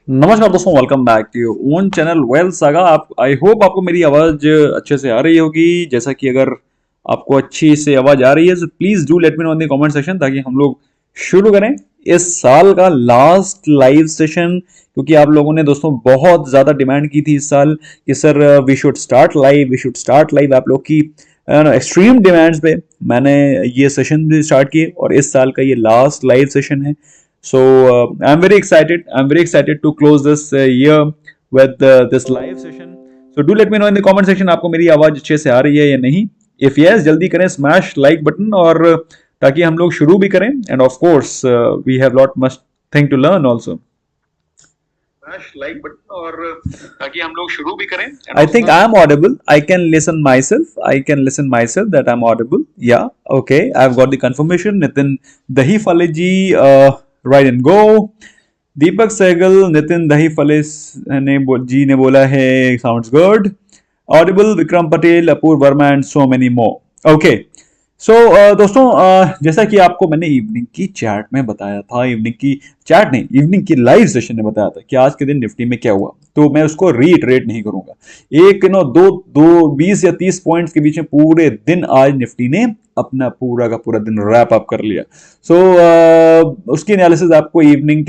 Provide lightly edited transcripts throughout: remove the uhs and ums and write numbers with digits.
नमस्कार दोस्तों, welcome back to your own channel well saga. आप आई होप आपको मेरी आवाज अच्छे से आ रही होगी। जैसा कि अगर आपको अच्छी से आवाज आ रही है तो please do let me know in the comment section, ताकि हम लोग शुरू करें इस साल का लास्ट लाइव सेशन। क्योंकि आप लोगों ने दोस्तों बहुत ज्यादा डिमांड की थी इस साल कि sir we should start live, we should start live. आप लोग की एक्सट्रीम डिमांड्स पे मैंने ये सेशन भी स्टार्ट किए और इस साल का ये लास्ट लाइव सेशन है। So I'm very excited. I'm very excited to close this year with this live session. So do let me know in the comment section आपको मेरी आवाज अच्छे से आ रही है या नहीं। If yes, जल्दी करें स्मैश लाइक बटन, और ताकि हम लोग शुरू भी करें। And of course we have lot much thing to learn also. Smash like button, और ताकि हम लोग शुरू भी करें। I think I am audible. I can listen myself. I can listen myself that I'm audible. Yeah. Okay. I've got the confirmation. Nitin Dahi Fale ji. Right and go. Deepak Sehgal, Nitin Dahi Fale ji ने बोला है sounds good, audible. Vikram Patel, Apoorva Verma and so many more. Okay so दोस्तों, जैसा कि आपको मैंने evening की chat में बताया था, इवनिंग की चैट नहीं, इवनिंग की लाइव सेशन में बताया था कि आज के दिन निफ्टी में क्या हुआ, तो मैं उसको रीइटरेट नहीं करूंगा। एक दो दो 20 या 30 पॉइंट्स के बीच में पूरे दिन आज निफ्टी ने अपना पूरा का पूरा दिन रैप अप कर लिया। सो उसकी एनालिसिस आपको इवनिंग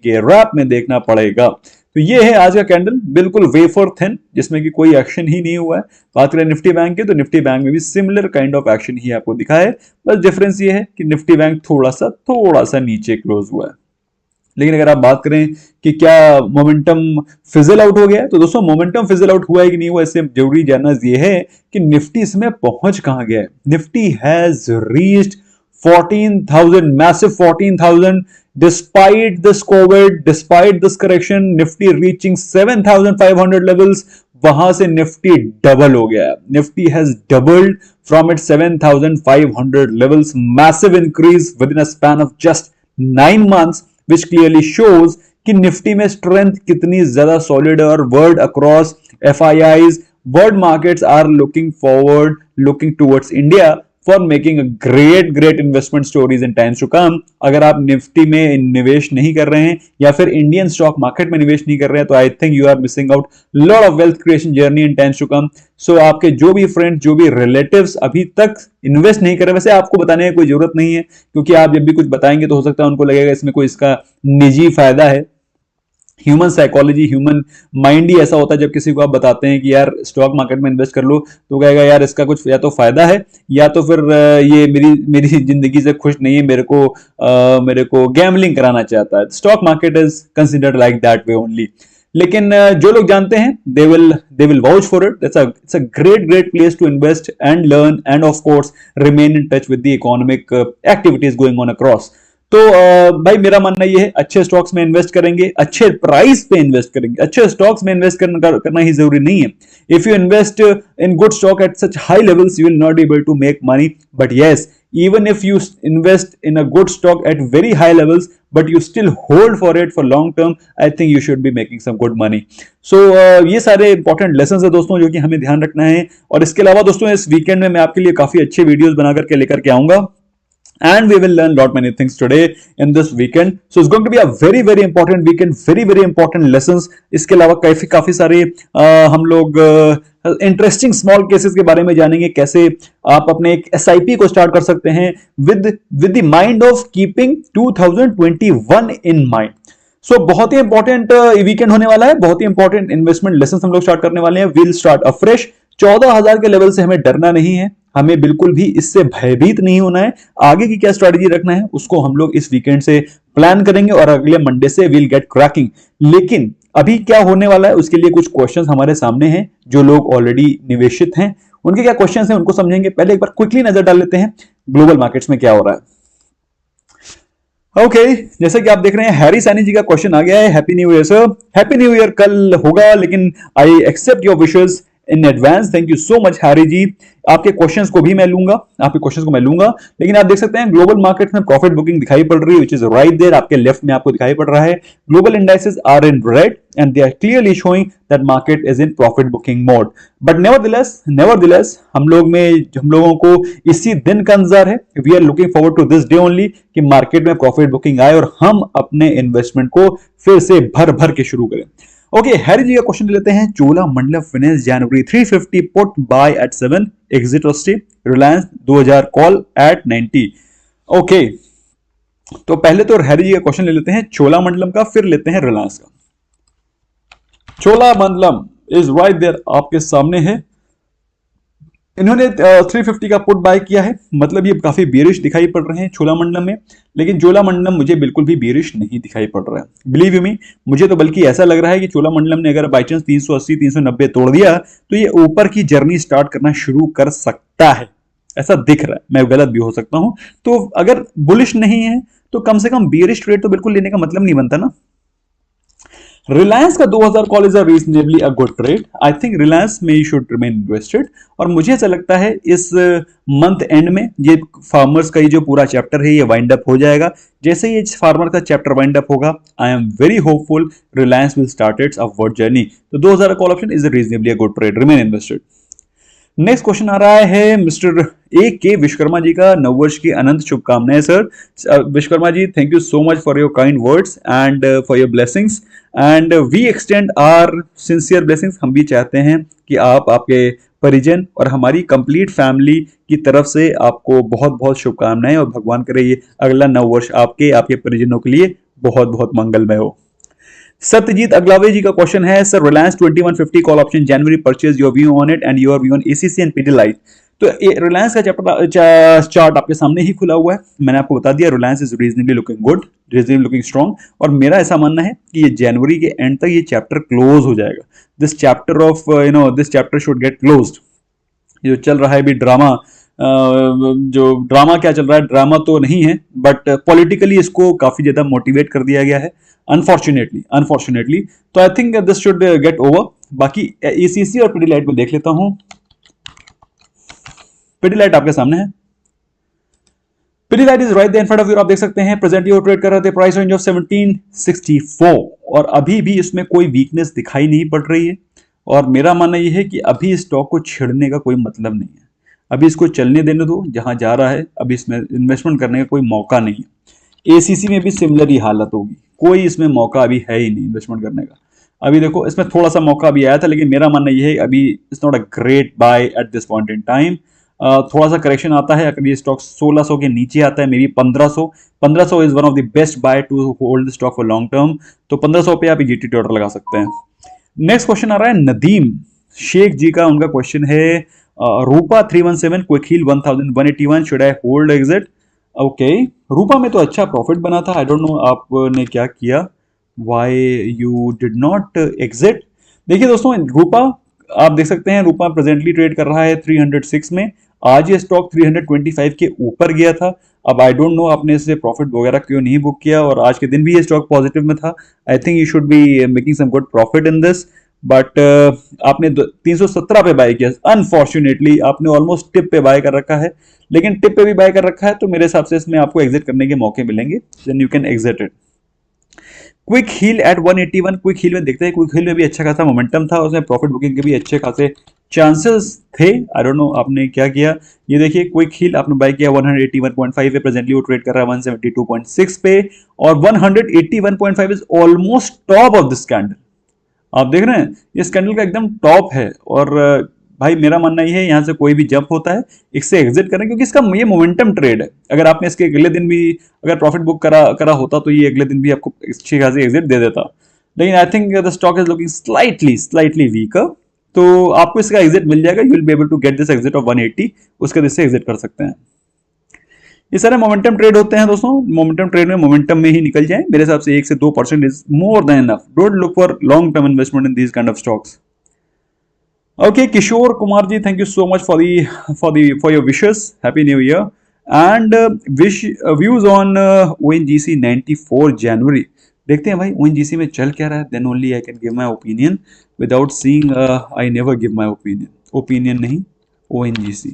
के रैप में देखना पड़ेगा। तो ये है आज का कैंडल, बिल्कुल वेफर थिन, जिसमें कि कोई एक्शन ही नहीं हुआ है। बात करें निफ्टी बैंक की, तो निफ्टी बैंक में भी सिमिलर काइंड ऑफ एक्शन ही आपको दिखा है। बस डिफरेंस ये है कि निफ्टी बैंक थोड़ा सा नीचे क्लोज हुआ है। लेकिन अगर आप बात करें कि क्या मोमेंटम फिजल आउट हो गया है, तो दोस्तों मोमेंटम फिजल आउट हुआ है कि नहीं हुआ, इससे जरूरी जानना ये है कि निफ्टी इसमें पहुंच कहां गया है। Nifty has reached 14,000, massive 14,000 despite this COVID, despite this correction, Nifty reaching 7,500 levels. वहां से निफ्टी डबल हो गया है। Nifty has doubled from it 7,500 levels, massive increase within a span of just 9 months, which clearly shows कि निफ्टी में strength कितनी ज्यादा सॉलिड है। और world across FIIs, world markets are looking forward, looking towards India for making a great investment stories in times to come. अगर आप Nifty में निवेश नहीं कर रहे हैं या फिर इंडियन स्टॉक मार्केट में निवेश नहीं कर रहे हैं, तो I think you are missing out lot of wealth creation journey in times to come. So आपके जो भी फ्रेंड्स, जो भी रिलेटिव्स अभी तक इन्वेस्ट नहीं कर रहे, वैसे आपको बताने की कोई जरूरत नहीं है, क्योंकि आप जब भी कुछ बताएंगे तो हो सकता है उनको लगेगा इसमें कोई इसका निजी फायदा है। ह्यूमन साइकोलॉजी, ह्यूमन माइंड ही ऐसा होता है, जब किसी को आप बताते हैं कि यार स्टॉक मार्केट में इन्वेस्ट कर लो, तो कहेगा यार इसका कुछ या तो फायदा है, या तो फिर ये मेरी जिंदगी से खुश नहीं है, मेरे को गैम्बलिंग कराना चाहता है। Stock market is considered like that way only. लेकिन जो लोग जानते हैं, they will vouch for it. It's a great place to invest and learn and of course remain in touch with the economic activities going on across. तो भाई मेरा मानना ये है, अच्छे स्टॉक्स में इन्वेस्ट करेंगे, अच्छे प्राइस पे इन्वेस्ट करेंगे। अच्छे स्टॉक्स में इन्वेस्ट करना ही जरूरी नहीं है। If you invest in good stock at such high levels, you will not able to make money. But yes, even if you invest in a good stock at very high levels, but you still hold for it for long term, I think you should be making some good money. So ये सारे important lessons है दोस्तों, जो कि हमें ध्यान रखना है। और इसके अलावा दोस्तों, इस वीकेंड में मैं आपके लिए काफी अच्छे वीडियोस बना करके लेकर के आऊंगा, and we will learn lot many things today in this weekend. So it's going to be a very important weekend, very important lessons. इसके अलावा काफी सारे हम लोग इंटरेस्टिंग स्मॉल केसेस के बारे में जानेंगे, कैसे आप अपने एक SIP को स्टार्ट कर सकते हैं with the mind of keeping 2021 in mind. So बहुत ही इंपॉर्टेंट वीकेंड होने वाला है, बहुत ही इंपॉर्टेंट इन्वेस्टमेंट लेसन हम लोग स्टार्ट करने वाले हैं। Will start afresh. 14,000 के लेवल से हमें डरना नहीं है, हमें बिल्कुल भी इससे भयभीत नहीं होना है। आगे की क्या स्ट्रेटजी रखना है उसको हम लोग इस वीकेंड से प्लान करेंगे, और अगले मंडे से विल गेट क्रैकिंग। लेकिन अभी क्या होने वाला है उसके लिए कुछ क्वेश्चंस हमारे सामने हैं। जो लोग ऑलरेडी निवेशित हैं उनके क्या क्वेश्चंस हैं उनको समझेंगे। पहले एक बार क्विकली नजर डाल लेते हैं ग्लोबल मार्केट्स में क्या हो रहा है। ओके जैसे कि आप देख रहे हैं, हैरी सैनी जी का क्वेश्चन आ गया है। Happy new year sir. Happy new year कल होगा, लेकिन I accept your wishes in advance. Thank you so much Harry ji. आपके क्वेश्चंस को भी मैं लूंगा, आपके क्वेश्चंस को मैं लूंगा, लेकिन आप देख सकते हैं ग्लोबल मार्केट में प्रॉफिट बुकिंग दिखाई पड़ रही है, विच इज राइट देयर, आपके लेफ्ट में आपको दिखाई पड़ रहा है। Global indices are in red and they are clearly showing that market is in profit booking mode. But nevertheless हम लोगों को इसी दिन का इंतजार है। We are looking forward to this day only कि मार्केट में प्रॉफिट बुकिंग आए और हम अपने इन्वेस्टमेंट को फिर से भर भर के शुरू करें। ओके, हैरी जी का क्वेश्चन लेते हैं। Cholamandalam finance January 350 put buy at 7, exit और stay. Reliance 2000 call at 90। Okay, तो पहले तो हैरी जी का क्वेश्चन ले लेते हैं चोलामंडलम का, फिर लेते हैं रिलायंस का। चोलामंडलम इज राइट देयर, आपके सामने है। इन्होंने 350 का पुट बाय किया है, मतलब ये काफी बेरिश दिखाई पड़ रहे हैं चोलामंडलम में, लेकिन चोलामंडलम मुझे बिल्कुल भी बेरिश नहीं दिखाई पड़ रहा है। बिलीव मी, मुझे तो बल्कि ऐसा लग रहा है कि चोलामंडलम ने अगर बाई चांस 380 390 तोड़ दिया तो ये ऊपर की जर्नी स्टार्ट करना शुरू कर सकता है, ऐसा दिख रहा है। मैं गलत भी हो सकता हूं, तो अगर बुलिश नहीं है तो कम से कम बेरिश ट्रेड तो बिल्कुल लेने का मतलब नहीं बनता ना। रिलायंस का 2000 call is a reasonably a good trade. I think Reliance में यू शुड रिमेन इन्वेस्टेड। और मुझे ऐसा लगता है इस मंथ एंड में ये फार्मर्स का ये जो पूरा चैप्टर है ये वाइंड अप हो जाएगा। जैसे ये फार्मर का चैप्टर वाइंड अप होगा, I am very hopeful Reliance will start its upward journey. तो 2000 call option is reasonably a good trade, remain invested. Next question आ रहा है मिस्टर ए के विश्वकर्मा जी का। नववर्ष की अनंत शुभकामनाएं sir. Vishwakarma ji, thank you so much for your kind words and for your blessings and we extend our sincere blessings. हम भी चाहते हैं कि आप, आपके परिजन और हमारी कंप्लीट फैमिली की तरफ से आपको बहुत बहुत शुभकामनाएं, और भगवान करे ये अगला नववर्ष आपके, आपके परिजनों के लिए बहुत बहुत मंगलमय हो। सत्यजीत अगलावे जी का क्वेश्चन है, sir Reliance 2150 call option January purchase, your view on it and your view on ACC and Pidilite. तो रिलायंस का चैप्टर चार्ट आपके सामने ही खुला हुआ है। मैंने आपको बता दिया Reliance is reasonably looking good, reasonably looking strong, और मेरा ऐसा मानना है कि ये जनवरी के एंड तक ये चैप्टर क्लोज हो जाएगा। This chapter of this chapter should get closed. जो चल रहा है अभी ड्रामा, जो ड्रामा क्या चल रहा है, ड्रामा तो नहीं है बट पॉलिटिकली इसको काफी ज्यादा मोटिवेट कर दिया गया है, अनफॉर्चुनेटली। तो I think this should get over. बाकी एसीसी और पीडीलाइट में देख लेता हूं। पीडीलाइट आपके सामने है। Pidilite is right in front of you, आप देख सकते हैं। प्रेजेंटली वो ट्रेड कर रहे थे प्राइस रेंज ऑफ 1764 और अभी भी इसमें कोई वीकनेस दिखाई नहीं पड़ रही है। और मेरा मानना यह है कि अभी स्टॉक को छेड़ने का कोई मतलब नहीं है, अभी इसको चलने देने दो जहां जा रहा है। अभी इसमें इन्वेस्टमेंट करने का कोई मौका नहीं है। एसीसी में भी सिमिलर ही हालत होगी, कोई इसमें मौका अभी है ही नहीं इन्वेस्टमेंट करने का। अभी देखो इसमें थोड़ा सा मौका अभी आया था, लेकिन मेरा मानना यह है अभी it's not a great by at this point in time. थोड़ा सा करेक्शन आता है, अगर ये स्टॉक 1600 के नीचे आता है, may be 1500 is one of the best by two hold stock for long term. तो 1500 पे आप जीटी ऑर्डर लगा सकते हैं। नेक्स्ट क्वेश्चन आ रहा है नदीम शेख जी का। उनका क्वेश्चन है Rupa 317 Quick Heal 1181 should I hold exit. Okay, Rupa में तो अच्छा प्रॉफिट बना था, आई डोंट नो आपने क्या किया, why you did not exit. देखिए दोस्तों, रूपा आप देख सकते हैं, रूपा प्रेजेंटली ट्रेड कर रहा है 306 में। आज ये स्टॉक 325 के ऊपर गया था। अब आई डोंट नो आपने इससे प्रॉफिट वगैरह क्यों नहीं बुक किया, और आज के दिन भी ये स्टॉक पॉजिटिव में था। I think you should be making some good profit in this, but आपने 317 पे बाय किया। अनफॉर्चुनेटली आपने ऑलमोस्ट टिप पे बाय कर रखा है, लेकिन टिप पे भी बाय कर रखा है तो मेरे हिसाब से इसमें आपको एग्जिट करने के मौके मिलेंगे, then you can exit it. Quick Heal at 181, Quick Heal में देखते हैं, क्विक हील में भी अच्छा खासा मोमेंटम था, उसमें प्रॉफिट बुकिंग के भी अच्छे खासे चांसेस थे। आई डोंट नो आपने क्या किया। ये देखिए क्विक हील आपने बाय किया 181.5 पे, प्रेजेंटली वो ट्रेड कर रहा है 172.6 पे, और 181.5 is almost top of this candle. आप देख रहे हैं ये कैंडल का एकदम टॉप है, और भाई मेरा मानना ये है यहाँ से कोई भी जंप होता है इससे एग्जिट करें, क्योंकि इसका ये मोमेंटम ट्रेड है। अगर आपने इसके अगले दिन भी अगर प्रॉफिट बुक करा होता तो ये अगले दिन भी आपको अच्छी खासी एग्जिट दे देता। लेकिन I think the stock is looking slightly weaker, तो आपको इसका एग्जिट मिल जाएगा। You will be able to get this exit of 180, उसके दिन से एग्जिट कर सकते हैं। ये सारे मोमेंटम ट्रेड होते हैं दोस्तों, मोमेंटम ट्रेड में मोमेंटम में ही निकल जाए। मेरे हिसाब से 1 से 2% is more than enough. Don't look for long term investment in these kind of stocks. Okay, Kishore Kumar ji, thank you so much for your wishes. Happy New Year and views on ONGC 94 January. देखते हैं भाई ONGC में चल क्या रहा है, then only I can give my opinion. Without seeing I never give my opinion, opinion नहीं, ONGC,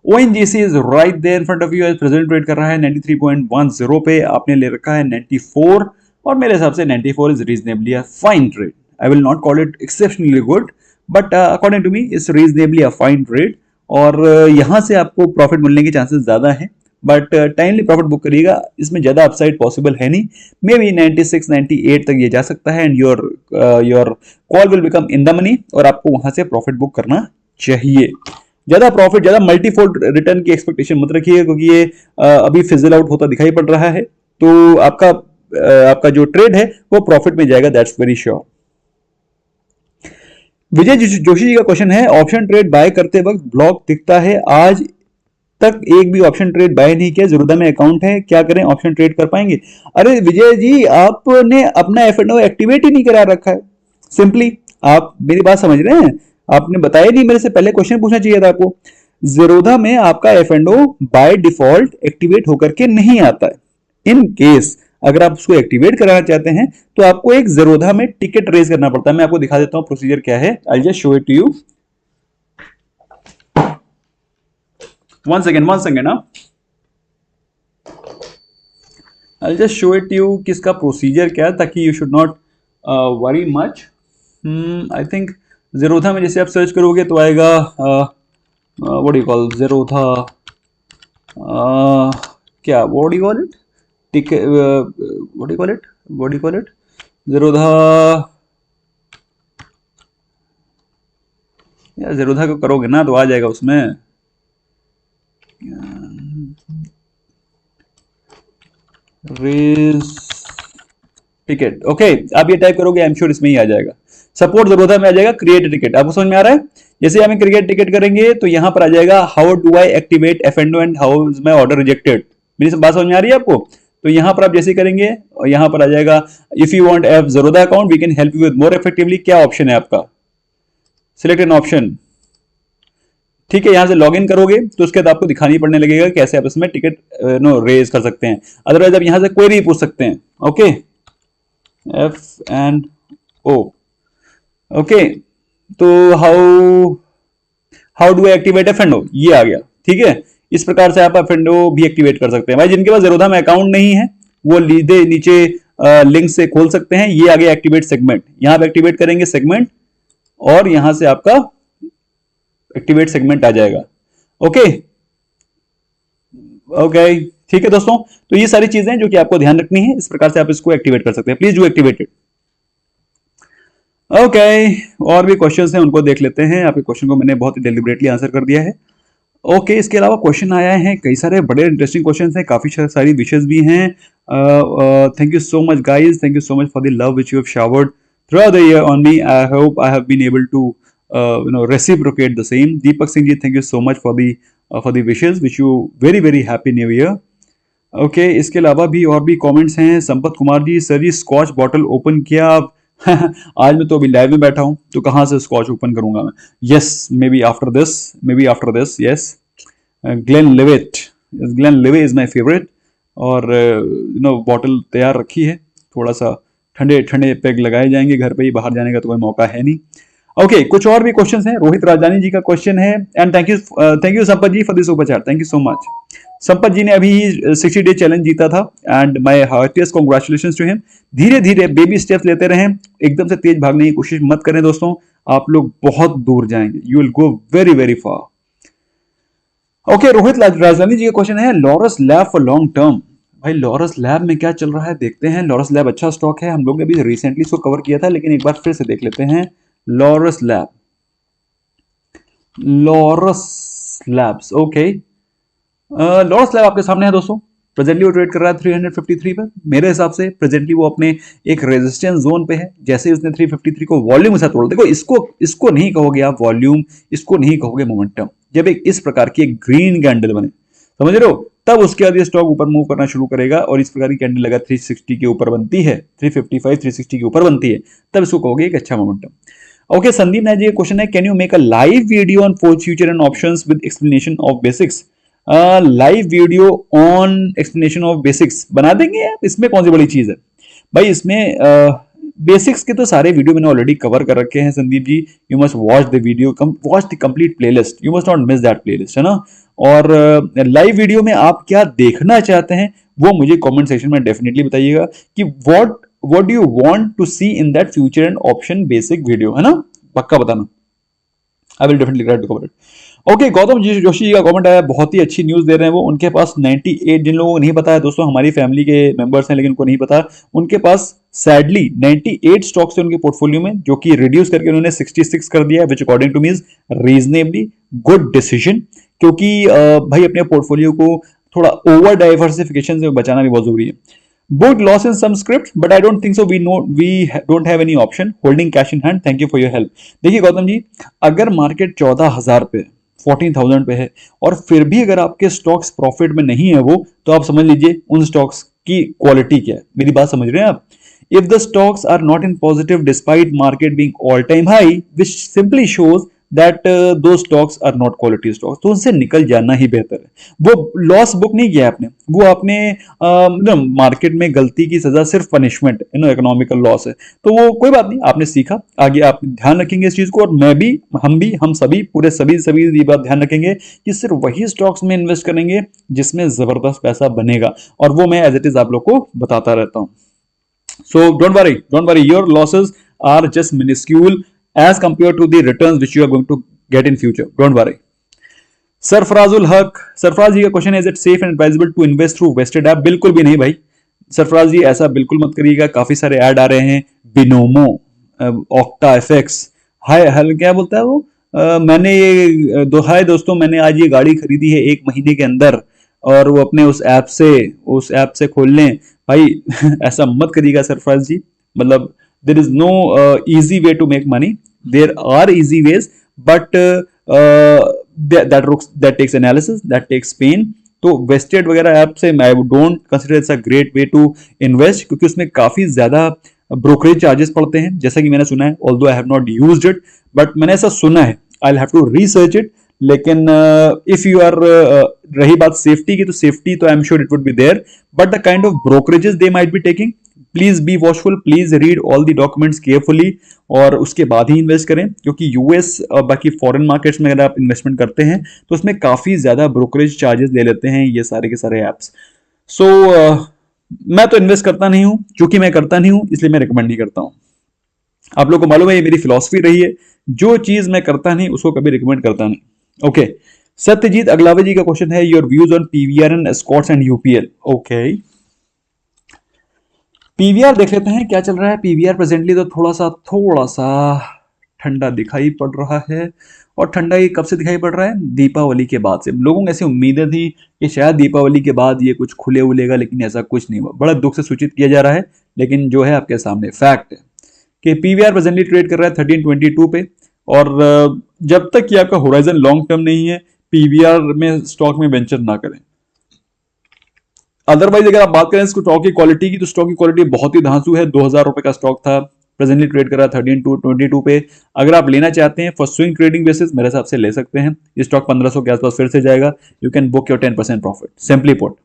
ONGC is right there in front of you, as present trade कर रहा है 93.10 पे, आपने ले रखा है 94, और मेरे हिसाब से 94 is reasonably a fine trade. I will not call it exceptionally good, but according to me it's reasonably a fine trade, और यहाँ से आपको प्रॉफिट मिलने के चांसेस ज्यादा हैं, बट टाइमली प्रॉफिट बुक करिएगा, इसमें ज्यादा अपसाइड पॉसिबल है नहीं, मे बी 96 98 तक ये जा सकता है, and your call will become in the money, और आपको वहां से प्रॉफिट बुक करना चाहिए. ज्यादा प्रॉफिट, ज्यादा मल्टीफोल्ड रिटर्न की एक्सपेक्टेशन मत रखिए, क्योंकि ये अभी फिजल आउट होता दिखाई पड़ रहा है, तो आपका जो ट्रेड है वो प्रॉफिट में जाएगा, दैट्स वेरी श्योर. विजय जोशी जी का क्वेश्चन है, ऑप्शन ट्रेड बाय करते वक्त ब्लॉक दिखता है, आज तक एक भी ऑप्शन ट्रेड बाय नहीं किया, ज़रूरत में अकाउंट है, क्या करें, ऑप्शन ट्रेड कर पाएंगे? अरे विजय जी, आपने अपना F&O एक्टिवेट ही नहीं करा रखा है, सिंपली. आप मेरी बात समझ रहे हैं? आपने बताया नहीं, मेरे से पहले क्वेश्चन पूछना चाहिए था आपको. ज़ेरोधा में आपका F&O बाय डिफॉल्ट एक्टिवेट होकर के नहीं आता है. इन केस अगर आप उसको एक्टिवेट कराना चाहते हैं तो आपको एक ज़ेरोधा में टिकट रेज करना पड़ता है. मैं आपको दिखा देता हूं प्रोसीजर क्या है. I just show it to you. One second, huh? I'll just show it to you कि इसका प्रोसीजर क्या है, ताकि you should not worry much. I think Zerodha में जैसे आप सर्च करोगे तो आएगा what do you call Zerodha, क्या what do you call it, ticket, what do you call it Zerodha, यार ज़ेरोधा को करोगे ना तो आ जाएगा उसमें रेज टिकट. ओके, आप ये टाइप करोगे, आई एम श्योर इसमें ही आ जाएगा. सपोर्ट ज़ेरोधा में आ जाएगा क्रिएट टिकट. आपको समझ में आ रहा है? जैसे हमें क्रिएट टिकट करेंगे तो यहां पर आ जाएगा how do I activate F&O and how is my order rejected. मेरी बात समझ में आ रही है आपको? तो यहां पर आप जैसे करेंगे और यहां पर आ जाएगा if you want of Zerodha account we can help you with more effectively. क्या ऑप्शन है आपका? Select an option. ठीक है, यहां से लॉग इन करोगे तो उसके बाद आपको दिखानी पड़ने लगेगा कैसे आप इसमें टिकट रेज कर सकते हैं. अदरवाइज आप यहां से क्वेरी पूछ सकते हैं. Okay, F&O. ओके, तो how do I activate F&O, ये आ गया. ठीक है, इस प्रकार से आप F&O भी एक्टिवेट कर सकते हैं. भाई जिनके पास ज़ेरोधा में अकाउंट नहीं है वो नीचे लिंक से खोल सकते हैं. ये आ गया एक्टिवेट सेगमेंट. यहां पे एक्टिवेट करेंगे सेगमेंट और यहां से आपका एक्टिवेट सेगमेंट आ जाएगा. ओके ओके, ठीक है दोस्तों, तो ये सारी चीजें जो कि आपको ध्यान रखनी है, इस प्रकार से आप इसको एक्टिवेट कर सकते हैं. Please do activated. ओके, और भी क्वेश्चंस हैं उनको देख लेते हैं. आपके क्वेश्चन को मैंने बहुत ही डेलिबरेटली आंसर कर दिया है. ओके, इसके अलावा क्वेश्चन आया है कई सारे बड़े इंटरेस्टिंग क्वेश्चन हैं, काफी सारी विशेष भी हैं. Thank you so much guys, thank you so much for the love which you have showered throughout the year on me. I hope I have been able to reciprocate the same. Deepak Singh ji, thank you so much for the wishes. Wish you very very happy new year. Okay, इसके अलावा भी और भी comments हैं. Sampat Kumar ji, sir जी scotch bottle open किया आप? आज मैं तो अभी लाइव में बैठा हूं, तो कहां से स्कॉच ओपन करूंगा मैं? Yes, may be after this. Yes, Glenlivet is my favourite, और बॉटल तैयार रखी है. थोड़ा सा ठंडे ठंडे पैग लगाए जाएंगे, घर पे ही, बाहर जाने का तो कोई मौका है नहीं. ओके, कुछ और भी क्वेश्चंस हैं. रोहित राजधानी जी का क्वेश्चन है, and thank you Sampat ji for this super chat. Thank you so much. Sampat ji ने अभी 60 डे चैलेंज जीता था, and my heartiest congratulations to him. धीरे धीरे बेबी स्टेप्स लेते रहें, एकदम से तेज भागने की कोशिश मत करें दोस्तों, आप लोग बहुत दूर जाएंगे. You will go very very far. Okay, Rohit राजधानी जी का क्वेश्चन है, Laurus lab for long term. भाई लॉरस लैब में क्या चल रहा है देखते हैं. लॉरस लैब अच्छा स्टॉक है, हम लोग ने अभी रिसेंटली इसको कवर किया था, लेकिन एक बार फिर से देख लेते हैं. Laurus labs. Okay, Laurus lab आपके सामने है दोस्तों. प्रेजेंटली वो ट्रेड कर रहा है 353 पर. मेरे हिसाब से प्रेजेंटली वो अपने एक रेजिस्टेंस जोन पे है. जैसे ही उसने 353 को वॉल्यूम के साथ तोड़ा, देखो इसको नहीं कहोगे आप वॉल्यूम, इसको नहीं कहोगे मोमेंटम. जब एक इस प्रकार की एक ग्रीन कैंडल बने, समझ रहे हो, तब उसके बाद ये स्टॉक ऊपर मूव करना शुरू करेगा, और इस प्रकार की कैंडल लगा 360 के ऊपर बनती है, 355 360 के ऊपर बनती है, तब इसको कहोगे एक अच्छा मोमेंटम. ओके, संदीप नाथ जी का क्वेश्चन है, can you make a live video on future and options with explanation of basics? Live video on explanation of basics बना देंगे यार, इसमें कौन सी बड़ी चीज है भाई. इसमें बेसिक्स के तो सारे वीडियो मैंने ऑलरेडी कवर कर रखे हैं Sandeep ji. You must watch the video, watch the complete playlist, you must not miss that playlist, है ना। और लाइव वीडियो में आप क्या देखना चाहते हैं वो मुझे कमेंट सेक्शन में डेफिनेटली बताइएगा कि what do you want to see in that future and option basic video, है ना, पक्का बताना। I will definitely try to cover it. Okay, Gautam ji Joshi ji का कमेंट आया, बहुत ही अच्छी न्यूज दे रहे हैं वो। उनके पास 98, जिन लोगों को नहीं पता है दोस्तों, हमारी फैमिली के मेंबर्स हैं लेकिन उनको नहीं पता, उनके पास सैडली 98 स्टॉक्स है उनके पोर्टफोलियो में, जो कि रिड्यूस करके उन्होंने 66 कर दिया है, which according to me is reasonably good decision. क्योंकि भाई अपने पोर्टफोलियो को थोड़ा ओवर डाइवर्सिफिकेशन से बचाना भी बहुत जरूरी है। Booked loss in some scripts, but I don't think so. We don't have any option. Holding cash in hand. Thank you for your help. देखिए गौतम जी, अगर मार्केट 14,000 पे 14,000 पे है और फिर भी अगर आपके स्टॉक्स प्रॉफिट में नहीं है वो, तो आप समझ लीजिए उन स्टॉक्स की क्वालिटी क्या है। मेरी बात समझ रहे हैं आप? If the stocks are not in positive despite market being all time high, which simply shows that दो stocks are not quality stocks, तो उनसे निकल जाना ही बेहतर है। वो लॉस बुक नहीं किया आपने, वो आपने मार्केट में गलती की सजा सिर्फ पनिशमेंट, इकोनॉमिकल लॉस है, तो वो कोई बात नहीं, आपने सीखा, आगे आप ध्यान रखेंगे इस चीज को। और मैं भी, हम सभी पूरे सभी ये बात ध्यान रखेंगे कि सिर्फ वही स्टॉक्स में इन्वेस्ट करेंगे जिसमें जबरदस्त पैसा बनेगा, और वो मैं एज इट इज आप लोग को बताता रहता हूं। So don't worry, your losses are just minuscule as compared to the returns which you are going to get in future. Don't worry. सरफराजुल हक, सरफराज जी का क्वेश्चन है, is it safe and advisable to invest through Vested app? बिल्कुल भी नहीं भाई सरफराज जी, ऐसा बिल्कुल मत करिएगा। काफी सारे ऐड आ रहे हैं, बिनोमो, ऑक्टा एफएक्स, हाय हल क्या बोलता है वो, मैंने ये हाय दोस्तों मैंने आज ये गाड़ी खरीदी है 1 महीने के अंदर, और वो अपने उस ऐप से खोल लें भाई। ऐसा मत करिएगा सरफराज जी, मतलब there is no easy way to make money, there are easy ways, but that takes analysis, that takes pain। तो वेस्टेड वगैरह ऐप से I don't consider it's a great way to invest, क्योंकि उसमें काफी ज्यादा ब्रोकरेज चार्जेस पड़ते हैं, जैसा कि मैंने सुना है, although I have not used it, but मैंने ऐसा सुना है, I have to research it. लेकिन इफ यू आर रही बात सेफ्टी की, तो सेफ्टी तो I am sure it would be there, but the kind of brokerages they might be taking, please be watchful, please read all the documents carefully, और उसके बाद ही invest करें। क्योंकि यूएस और बाकी फॉरेन मार्केट्स में अगर आप इन्वेस्टमेंट करते हैं तो उसमें काफी ज्यादा ब्रोकरेज चार्जेस ले लेते हैं ये सारे के सारे ऐप्स। सो मैं तो इन्वेस्ट करता नहीं हूं, क्योंकि मैं करता नहीं हूं इसलिए मैं रिकमेंड नहीं करता हूं। आप लोगों को मालूम है ये मेरी फिलॉसफी रही है, जो चीज मैं करता नहीं उसको कभी रिकमेंड करता नहीं। ओके, सत्यजीत अगलावे जी का क्वेश्चन है, your views on PVR and Escorts and UPL. Okay, PVR देख लेते हैं क्या चल रहा है। पीवीआर प्रेजेंटली तो थोड़ा सा ठंडा दिखाई पड़ रहा है, और ठंडा ये कब से दिखाई पड़ रहा है? दीपावली के बाद से। लोगों को ऐसी उम्मीदें थी कि शायद दीपावली के बाद ये कुछ खुले उलेगा, लेकिन ऐसा कुछ नहीं हुआ। बड़ा दुख से सूचित किया जा रहा है, लेकिन जो है आपके सामने फैक्ट है कि पीवीआर प्रेजेंटली ट्रेड कर रहा है 1322 पे, और जब तक कि आपका होराइजन लॉन्ग टर्म नहीं है, पीवीआर में स्टॉक में वेंचर ना करें। अदरवाइज अगर आप बात करें स्टॉक की क्वालिटी की, तो स्टॉक की क्वालिटी बहुत ही धांसू है। 2,000 रुपए का स्टॉक था, प्रेजेंटली ट्रेड कर रहा है 1322 पे। अगर आप लेना चाहते हैं फॉर स्विंग ट्रेडिंग बेसिस, मेरे हिसाब से ले सकते हैं। ये स्टॉक 1500 के आसपास फिर से जाएगा, you can book your 10% profit, simply put.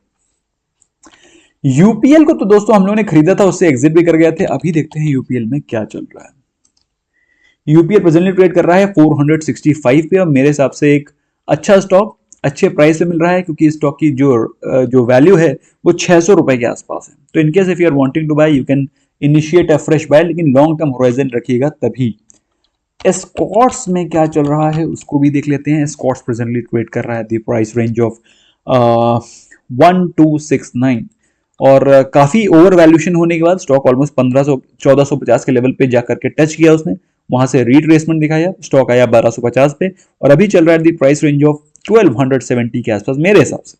UPL को तो दोस्तों हम लोगों ने खरीदा था, उससे एग्जिट भी कर गए थे। अभी देखते हैं यूपीएल में क्या चल रहा है। यूपीएल प्रेजेंटली ट्रेड कर रहा है 465 पे, और मेरे हिसाब से एक अच्छा स्टॉक अच्छे प्राइस पे मिल रहा है, क्योंकि स्टॉक की जो वैल्यू है वो 600 रुपए के आसपास है। तो in case if you are wanting to buy, you can initiate a fresh buy, लेकिन लॉन्ग टर्म होराइजन रखिएगा तभी। एस्कॉर्ट्स में क्या चल रहा है उसको भी देख लेते हैं। एस्कॉर्ट्स प्रेजेंटली ट्रेड कर रहा है द प्राइस रेंज ऑफ 1269, और काफी ओवर वैल्यूएशन होने के बाद स्टॉक ऑलमोस्ट 1450 के लेवल पे जाकर के टच किया उसने, वहां से रिट्रेसमेंट दिखाया, स्टॉक आया 1250 पे, और अभी चल रहा है दी प्राइस रेंज ऑफ 1270 के आसपास।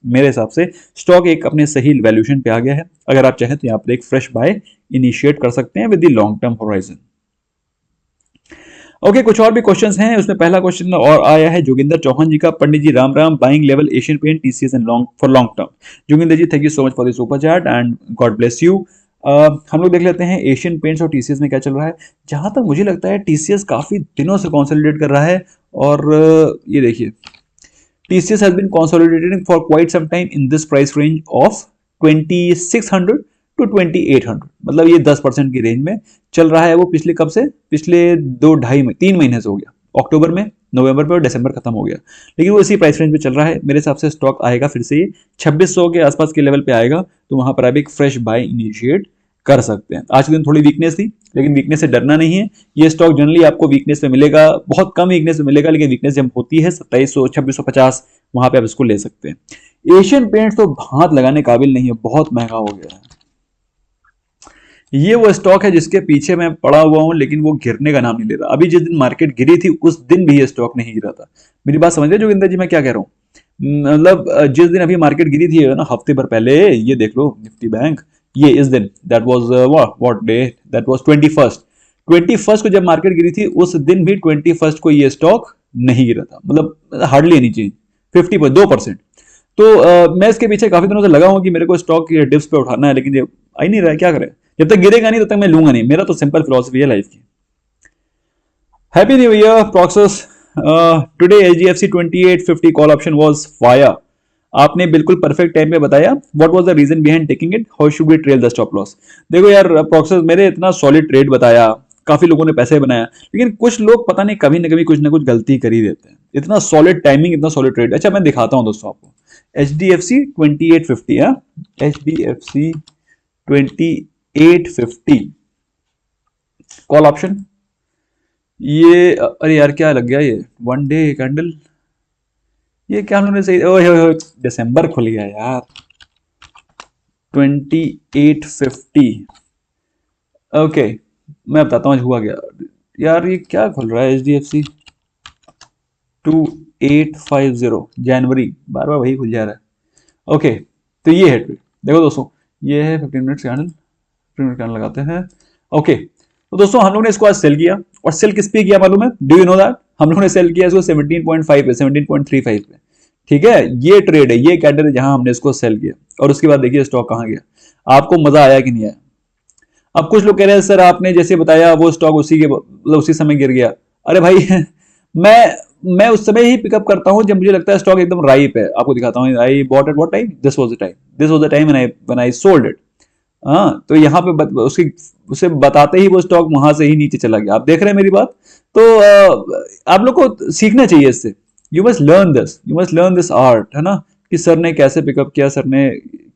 मेरे हिसाब से स्टॉक एक अपने सही वैल्यूएशन पे आ गया है। अगर आप चाहें तो यहाँ पर एक फ्रेश बाय इनिशिएट कर सकते हैं with the long term horizon. Okay, कुछ और भी क्वेश्चंस हैं। उसमें पहला क्वेश्चन और आया है जोगिंदर चौहान जी का, Pandit ji Ram Ram, buying level Asian paint TCS and for long term. Joginder ji thank you so much for the super chat and god bless you. हम लोग देख लेते हैं एशियन पेंट्स और टीसीएस में क्या चल रहा है। जहां तक मुझे लगता है टीसीएस काफी दिनों से कंसोलिडेट कर रहा है, और ये देखिए TCS has been consolidating for quite some time in this price range of 2600 to 2800, मतलब ये 10% की रेंज में चल रहा है। वो पिछले कब से, पिछले 2-2.5 3 महीने से हो गया, अक्टूबर में, नवंबर में और दिसंबर खत्म हो गया, लेकिन वो इसी प्राइस रेंज पे चल रहा है। मेरे हिसाब से स्टॉक आएगा फिर से ये 2600 के आसपास के लेवल पे आएगा, तो वहां पर आप एक फ्रेश बाय इनिशिएट कर सकते हैं। आज के दिन थोड़ी वीकनेस थी, लेकिन वीकनेस से डरना नहीं है। ये स्टॉक जनरली आपको वीकनेस में मिलेगा, बहुत कम वीकनेस में मिलेगा, लेकिन वीकनेस जब होती है 2700 2650, वहां पे आप इसको ले सकते हैं। एशियन पेंट्स तो हाथ लगाने काबिल नहीं है, बहुत महंगा हो गया है। ये वो स्टॉक है जिसके पीछे मैं पड़ा हुआ हूं, लेकिन वो गिरने का नाम नहीं ले रहा। अभी जिस दिन मार्केट गिरी थी उस दिन भी ये स्टॉक नहीं गिरा था। मेरी बात समझ रहे जोगिंदर जी मैं क्या कह रहा हूँ? मतलब जिस दिन अभी मार्केट गिरी थी ना, हफ्ते भर पहले, ये देख लो निफ्टी बैंक, ये इस दिन, that was what day, that was 21st को जब मार्केट गिरी थी, उस दिन भी 21st को ये स्टॉक नहीं गिरा था, मतलब हार्डली एनी चेंज, 2%। तो मैं इसके पीछे काफी दिनों से लगा हूं कि मेरे को स्टॉक डिप्स पे उठाना है, लेकिन ये आ ही नहीं रहा है, क्या करें? जब तक गिरेगा नहीं तब तक मैं लूंगा नहीं। मेरा तो सिंपल फिलॉसफी है लाइफ की। हैप्पी न्यू ईयर प्रोक्सेस। Today HDFC 2850 call option was fire. आपने बिल्कुल परफेक्ट टाइम पे बताया। What was the reason behind taking it, how should we trail the stop loss? देखो यार प्रोक्सेस, मेरे इतना सॉलिड ट्रेड बताया, काफी लोगों ने पैसे बनाया, लेकिन कुछ लोग पता नहीं कभी ना कभी कुछ ना कुछ गलती कर ही देते हैं। इतना सॉलिड टाइमिंग, इतना सॉलिड ट्रेड। अच्छा मैं दिखाता हूं दोस्तों आपको एचडीएफसी 2850 है, एचडीएफसी 2850 कॉल ऑप्शन। ये अरे यार क्या लग गया ये वन डे कैंडल, ये क्या हम लोगों ने सही, ओए दिसंबर खुल गया यार। 2850 ओके, मैं बताता हूँ हुआ क्या यार। ये क्या खुल रहा है एच डी एफ सी 2850 जनवरी, बार बार वही खुल जा रहा है। ओके तो ये है ट्रेड, देखो दोस्तों ये है 15 मिनट कैंडल, 15 मिनट कैंडल लगाते हैं। ओके तो दोस्तों हम लोग ने इसको आज सेल किया, और सेल किस पे किया मालूम है? Do you know that? हम लोग ने सेल किया इसको 17.5 पे, 17.35 पे। ठीक है, ये ट्रेड है, ये कैंडल है जहां हमने इसको सेल किया, और उसके बाद देखिए स्टॉक कहां गया। आपको मजा आया कि नहीं आया? अब कुछ लोग कह रहे हैं सर आपने जैसे बताया वो स्टॉक उसी के मतलब उसी समय गिर गया। अरे भाई मैं उस समय ही पिकअप करता हूं जब मुझे लगता है स्टॉक एकदम राइप है। आपको दिखाता हूं, I bought at what time, this was the time, this was the time when I sold it. हाँ तो यहाँ पे उसकी उसे बताते ही वो स्टॉक वहां से ही नीचे चला गया। आप देख रहे हैं मेरी बात? तो आप लोग को सीखना चाहिए इससे। You must learn this, you must learn this art, है ना, कि सर ने कैसे पिकअप किया, सर ने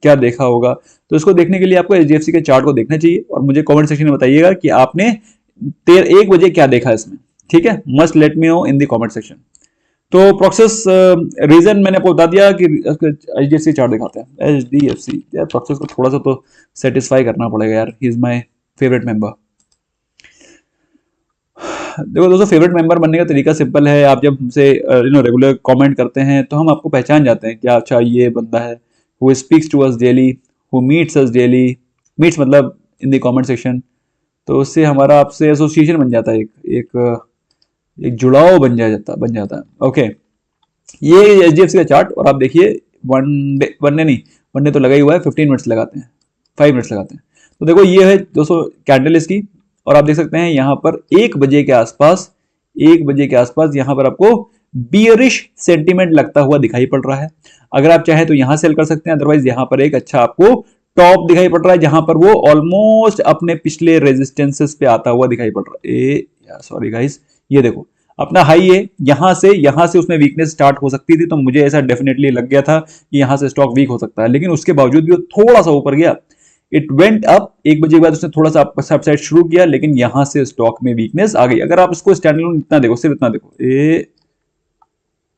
क्या देखा होगा। तो इसको देखने के लिए आपको एचडीएफसी के चार्ट को देखना चाहिए, और मुझे कमेंट सेक्शन में बताइएगा कि आपने 1 बजे क्या देखा इसमें। ठीक है, must let me know in the comment section. तो प्रोसेस रीजन मैंने आपको बता दिया कि एचडीएफसी चार्ट दिखाते हैं। एचडीएफसी यार प्रोसेस को थोड़ा सा तो सेटिस्फाई करना पड़ेगा यार, he is my favourite member. देखो दोस्तों फेवरेट मेंबर बनने का तरीका सिंपल है। आप जब हमसे रेगुलर कमेंट करते हैं तो हम आपको पहचान जाते हैं कि अच्छा ये बंदा है who speaks to us daily, who meets us daily, meets मतलब इन द कमेंट सेक्शन। तो उससे हमारा आपसे एसोसिएशन बन जाता है, एक एक जुड़ाव बन जाता है। ओके ये एचडीएफसी का चार्ट, और आप देखिए वन डे तो लगा ही हुआ है, 15 मिनट्स लगाते हैं, 5 मिनट्स लगाते हैं। तो देखो ये है दोस्तों कैंडल इसकी, और आप देख सकते हैं यहाँ पर 1 बजे के आसपास, 1 बजे के आसपास यहाँ पर आपको बियरिश सेंटीमेंट लगता हुआ दिखाई पड़ रहा है। अगर आप चाहें तो यहां सेल कर सकते हैं, अदरवाइज यहाँ पर एक अच्छा आपको टॉप दिखाई पड़ रहा है जहां पर वो ऑलमोस्ट अपने पिछले रेजिस्टेंसेस पे आता हुआ दिखाई पड़ रहा है। सॉरी गाइस, ये देखो अपना हाई है, यहां से उसमें वीकनेस स्टार्ट हो सकती थी, तो मुझे ऐसा डेफिनेटली लग गया था कि यहां से स्टॉक वीक हो सकता है, लेकिन उसके बावजूद भी वो थोड़ा सा ऊपर गया। इट वेंट अप, 1 बजे के बाद उसने थोड़ा सा अपसाइड शुरू किया, लेकिन यहां से स्टॉक में वीकनेस आ गई। अगर आप इसको स्टैंडअलोन इतना देखो, सिर्फ इतना देखो,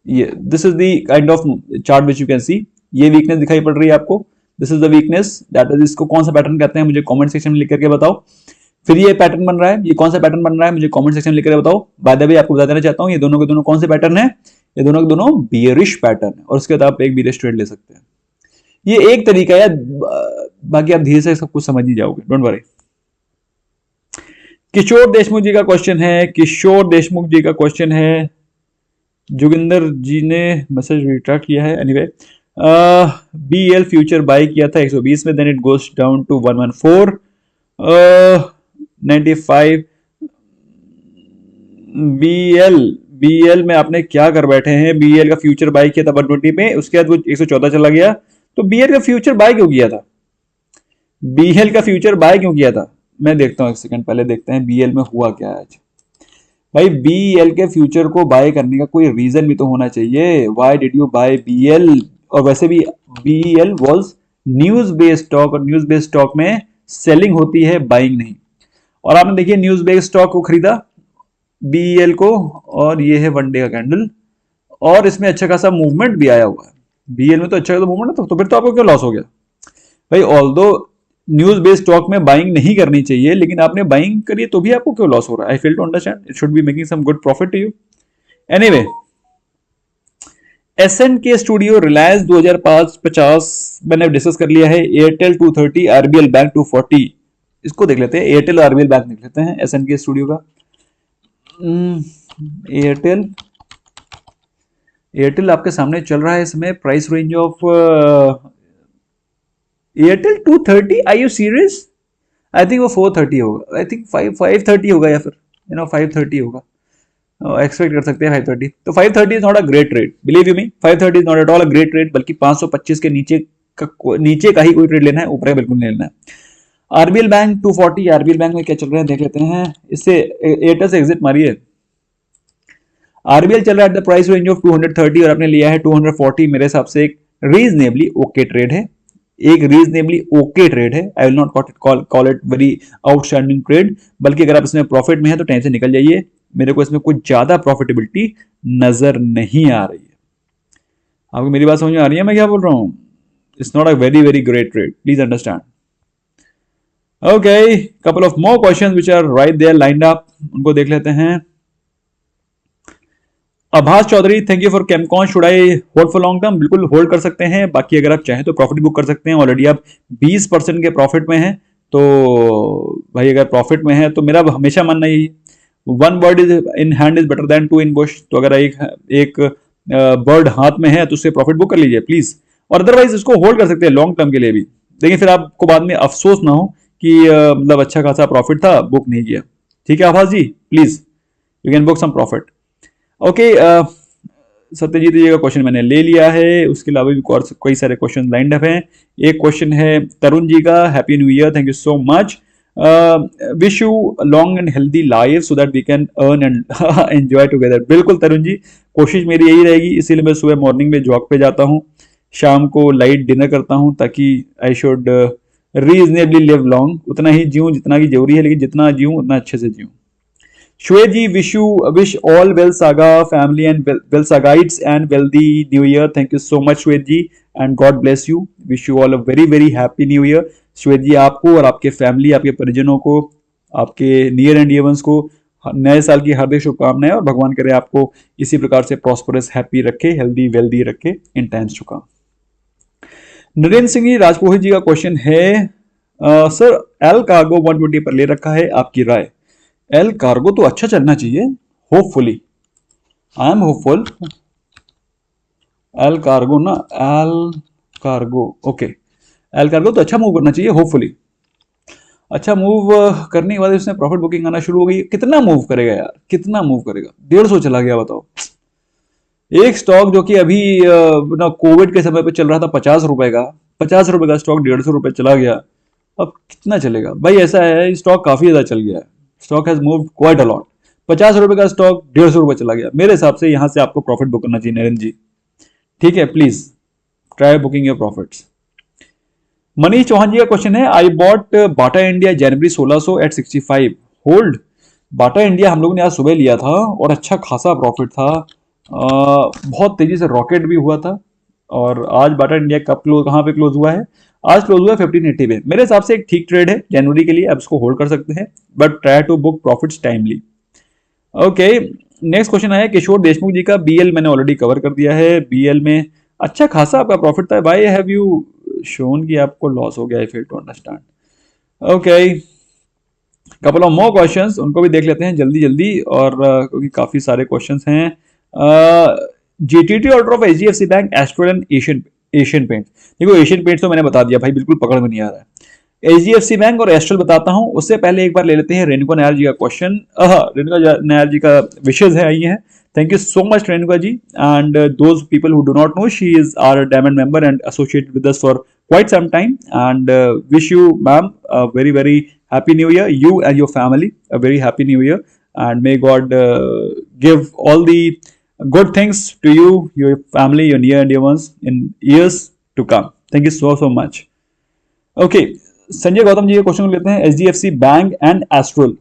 ये this is the kind of chart which you can see. ये वीकनेस दिखाई पड़ रही है आपको, this is the weakness, that is, इसको कौन सा पैटर्न कहते हैं मुझे कमेंट सेक्शन में लिख करके बताओ। फिर ये पैटर्न बन रहा है, ये कौन सा पैटर्न बन रहा है मुझे कमेंट सेक्शन में लिख करके बताओ। बाय द वे आपको बता देना चाहता हूं ये दोनों के दोनों कौन से पैटर्न है, ये दोनों के दोनों बियरिश पैटर्न है, और उसके बाद आप एक बियरिश ट्रेड ले सकते हैं। ये एक तरीका है, बाकी आप धीरे से सब कुछ समझ ही जाओगे, डोंट वरी। किशोर देशमुख जी का क्वेश्चन है, किशोर देशमुख जी का क्वेश्चन है, जोगिंदर जी ने मैसेज रिट्रैक्ट किया है। एनीवे बीएल फ्यूचर बाय किया था 120 में, then it goes down to 114 95। BL में आपने क्या कर बैठे हैं? बीएल का फ्यूचर बाय किया था 120 में, उसके बाद वो 114 चला गया। तो बीएल का फ्यूचर बाय क्यों किया था? बीएल का फ्यूचर बाय क्यों किया था? मैं देखता हूँ, एक सेकंड पहले देखते हैं बीएल में हुआ क्या है आज। भाई बीएल के फ्यूचर को बाय करने का कोई रीजन भी तो होना चाहिए। Why did you buy BL? और वैसे भी BL was news based stock, और न्यूज बेस्ड स्टॉक में सेलिंग होती है, बाइंग नहीं। और आपने देखिए न्यूज बेस्ड स्टॉक को खरीदा बीएल को, और ये है वन डे का कैंडल, और इसमें अच्छा खासा मूवमेंट भी आया हुआ है। बीएल में तो अच्छा खासा मूवमेंट है, तो फिर तो आपको क्यों लॉस हो गया भाई? ऑल्दो न्यूज बेस्ड स्टॉक में बाइंग नहीं करनी चाहिए, लेकिन आपने बाइंग करी तो भी आपको क्यों लॉस हो रहा है? I fail to understand. It should be making some good profit to you. Anyway, SN K studio, Reliance 2050 मैंने डिस्कस कर लिया है। Airtel 230, RBL bank 240। इसको देख लेते हैं, एयरटेल और आरबीएल बैंक देख लेते हैं एसएन के स्टूडियो का। एयरटेल, एयरटेल आपके सामने चल रहा है इसमें price range of Airtel 230। I you serious? I think वो 430 होगा, आई थिंक 530 होगा, या फिर 530 होगा। एक्सपेक्ट कर सकते हैं 530। तो 530 is not a great trade, believe you me. 530 is not at all a great trade, बल्कि 525 के नीचे का ही कोई ट्रेड लेना है, ऊपर का बिल्कुल नहीं लेना है। आरबीएल बैंक 240, आरबीएल बैंक में क्या चल रहा है देख लेते हैं। इससे एयरटेल से एग्जिट मारिए। आरबीएल चल रहा है at the price range of 230 और आपने लिया है 240। मेरे हिसाब से एक रीजनेबली ओके ट्रेड है, एक रीजनेबली ओके ट्रेड है। आई will not call it very outstanding trade, बल्कि अगर आप इसमें प्रॉफिट में है तो टेंशन निकल जाइए। मेरे को इसमें कुछ ज्यादा प्रॉफिटेबिलिटी नजर नहीं आ रही है। आपको मेरी बात समझ में आ रही है मैं क्या बोल रहा हूं? It's not a very very great trade, please understand. Okay, couple of more questions which are right there lined up, उनको देख लेते हैं। Abhas Chaudhary, thank you for Camcon, should I hold for long term? बिल्कुल होल्ड कर सकते हैं। बाकी अगर आप चाहें तो प्रॉफिट बुक कर सकते हैं। ऑलरेडी आप 20% के प्रॉफिट में हैं, तो भाई अगर प्रॉफिट में है तो मेरा हमेशा मानना यही, one bird is in hand is better than two in bush. तो अगर एक बर्ड हाथ में है तो उससे प्रॉफिट बुक कर लीजिए प्लीज, और अदरवाइज इसको होल्ड कर सकते हैं लॉन्ग टर्म के लिए भी। लेकिन फिर आपको बाद में अफसोस ना हो कि मतलब अच्छा खासा प्रॉफिट था, बुक नहीं किया। ठीक है Abhas ji, please you can book some profit. Okay, Satyajit ji का क्वेश्चन मैंने ले लिया है। उसके अलावा भी कई सारे क्वेश्चन लाइंड अप हैं। एक क्वेश्चन है तरुण जी का, happy new year, thank you so much, wish you long and healthy life so that we can earn and enjoy together. बिल्कुल तरुण जी, कोशिश मेरी यही रहेगी। इसीलिए मैं सुबह मॉर्निंग में जॉग पे जाता हूँ, शाम को लाइट डिनर करता हूँ, ताकि I should reasonably live long. उतना ही जीऊँ जितना की जरूरी है, लेकिन जितना जीऊँ उतना अच्छे से जीऊँ। Shwet ji, wish all well saga family and well sagaites and wealthy new year. Thank you so much Shwet ji, and God bless you. Wish you all a very very happy new year. Shwet ji, आपको और आपके family, आपके परिजनों को, आपके near and dear ones को नए साल की हार्दिक शुभकामनाएं, और भगवान करे आपको इसी प्रकार से प्रॉस्परस हैप्पी रखे, हेल्दी वेल्दी रखे in times to come. Narendra Singh ji Rajpurohit ji का क्वेश्चन है, सर एल कार्गो 120 पर ले रखा है, आपकी राय? एल कार्गो तो अच्छा चलना चाहिए, hopefully, I am hopeful. Allcargo ना, Allcargo, okay, Allcargo तो अच्छा मूव करना चाहिए होपफुली। अच्छा मूव करने के बाद इसने प्रॉफिट बुकिंग आना शुरू हो गई। कितना मूव करेगा यार, कितना मूव करेगा? 150 चला गया, बताओ। एक स्टॉक जो कि अभी ना कोविड के समय पे चल रहा था 50 रुपए का, 50 रुपए का स्टॉक 150 रुपए चला गया, अब कितना चलेगा भाई? ऐसा है, स्टॉक काफी ज्यादा चल गया है, stock has moved quite a lot. 50 रुपए का स्टॉक 150 रुपए चला गया, मेरे हिसाब से यहां से आपको प्रॉफिट बुक करना चाहिए नरेंद्र जी। ठीक है, please try booking your profits. Manish Chauhan ji का क्वेश्चन है, I bought Bata India January 1600 at 65, hold. Bata India हम लोगों ने आज सुबह लिया था और अच्छा खासा प्रॉफिट था, बहुत तेजी से रॉकेट भी हुआ था। और आज बाटा इंडिया कब क्लोज, कहां पे क्लोज हुआ है? आज क्लोज हुआ है 1580 पे। मेरे हिसाब से एक ठीक ट्रेड है जनवरी के लिए, आप इसको होल्ड कर सकते हैं, but try to book profits timely. Okay, next question आया किशोर देशमुख जी का, बीएल मैंने ऑलरेडी कवर कर दिया है। बीएल में अच्छा खासा आपका प्रॉफिट था, भाई हैव यू शोन कि आपको लॉस हो गया? I fail to understand. Okay, couple of more questions, उनको भी देख लेते हैं जल्दी जल्दी, और क्योंकि काफी सारे क्वेश्चंस हैं। GTT order of HDFC bank, astral and Asian paints. देखो एशियन पेंट्स तो मैंने बता दिया भाई, बिल्कुल पकड़ में नहीं आ रहा है। एचडीएफसी बैंक और एस्ट्रल बताता हूं, उससे पहले एक बार ले लेते हैं रेणुका नायर जी का क्वेश्चन। रेणुका नायर जी का विशेष है आई है, Thank you so much, Renuka ji. And those people who do not know, she is our Diamond member and associated with us for quite some time. And wish you, ma'am, a very, very happy new year. You and your family, a very happy new year. And may God give all the good things to you, your family, your near and dear ones in years to come. Thank you so, so much. Okay. Sanjay Gautam ji के question लेते हैं. HDFC bank and Astral.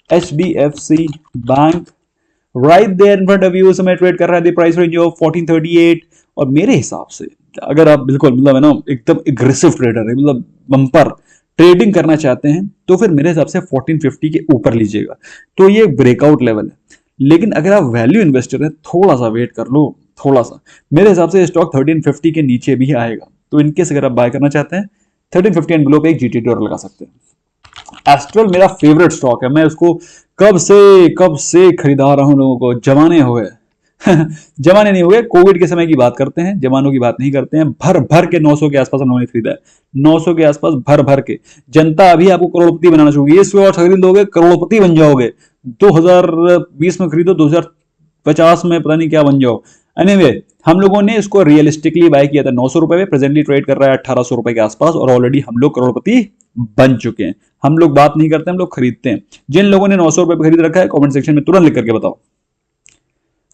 HDFC bank right there in front of you, समय trade कर रहा है price range of 1438. और मेरे हिसाब से अगर आप बिल्कुल मतलब है ना एकदम एग्रेसिव ट्रेडर है, मतलब बम्पर ट्रेडिंग करना चाहते हैं, तो फिर मेरे हिसाब से 1450 के ऊपर लीजिएगा. तो ये ब्रेकआउट लेवल है. लेकिन अगर आप वैल्यू इन्वेस्टर है, थोड़ा सा वेट कर लो, थोड़ा सा. मेरे हिसाब से स्टॉक 1350 के नीचे भी आएगा. तो इनकेस अगर आप बाय करना चाहते हैं 1350 एंड बिलो पे एक जीटीटी और लगा सकते हैं. एस्ट्रल मेरा फेवरेट स्टॉक है. मैं उसको कब से खरीदा रहा हूं. लोगों को जमाने हो गए. जमाने नहीं हुए, कोविड के समय की बात करते हैं, जमानों की बात नहीं करते हैं. भर भर के 900 के आसपास हम लोगों ने खरीदा है. 900 के आसपास भर भर के. जनता अभी आपको करोड़पति बनाना चाहिए. इसको और खरीद लोगे करोड़पति बन जाओगे. 2020 में खरीदो, 2050 में पता नहीं क्या बन जाओ. एनीवे, हम लोगों ने इसको रियलिस्टिकली बाय किया था 900 रुपए में. प्रेजेंटली ट्रेड कर रहा है 1800 रुपए के आसपास और ऑलरेडी हम लोग करोड़पति बन चुके हैं. हम लोग बात नहीं करते, हम लोग खरीदते हैं. जिन लोगों ने 900 रुपए पे खरीद रखा है कमेंट सेक्शन में तुरंत लिख करके बताओ.